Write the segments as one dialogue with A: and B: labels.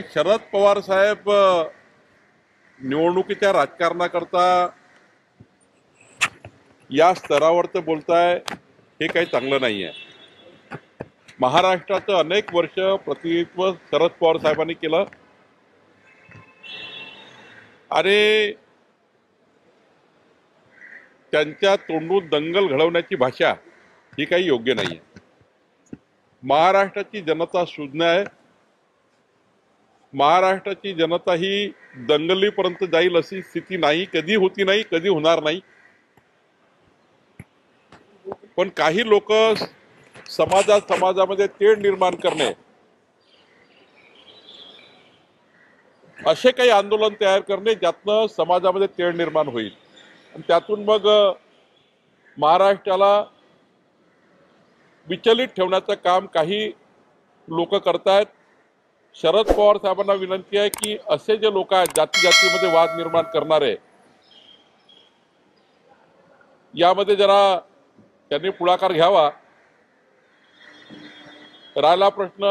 A: शरद पवार साहेब निवडणुकीच्या राजकारणाकरता या स्तरावर तर बोलताय हे काही चांगलं नाही आहे. महाराष्ट्राचं अनेक वर्ष प्रतिनिधित्व शरद पवार साहेबांनी केलं आणि त्यांच्या तोंडून दंगल घडवण्याची भाषा ही काही योग्य नाही आहे. महाराष्ट्राची जनता सुज्ञ आहे. महाराष्ट्राची जनता ही दंगलीपर्यंत जाईल अशी स्थिती नाही, कधी होती नाही, कधी होणार नाही. पण काही लोक समाजामध्ये तेढ निर्माण करणे असे काही आंदोलन तयार करणे ज्यातनं समाजामध्ये तेढ निर्माण होईल आणि त्यातून मग महाराष्ट्राला विचलित ठेवण्याचं काम काही लोक करतायत. शरद पवार साहेबांना विनंती आहे की असे जे लोक आहेत जाती जातीमध्ये वाद निर्माण करणारे, यामध्ये जरा त्यांनी पुढाकार घ्यावा. राहिला प्रश्न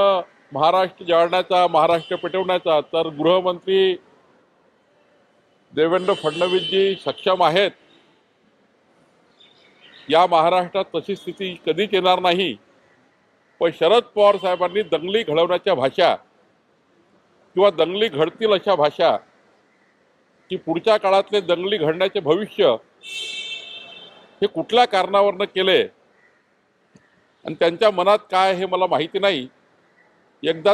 A: महाराष्ट्र जाळण्याचा, महाराष्ट्र पेटवण्याचा, तर गृहमंत्री देवेंद्र फडणवीसजी सक्षम आहेत. या महाराष्ट्रात तशी स्थिती कधीच येणार नाही. पण शरद पवार साहेबांनी दंगली घडवण्याच्या भाषा किंवा दंगली घडतील अशा भाषा की पुढच्या काळातले दंगली घडण्याचे भविष्य हे कुठल्या कारणावरनं केले आणि त्यांच्या मनात काय हे मला माहिती नाही. एकदा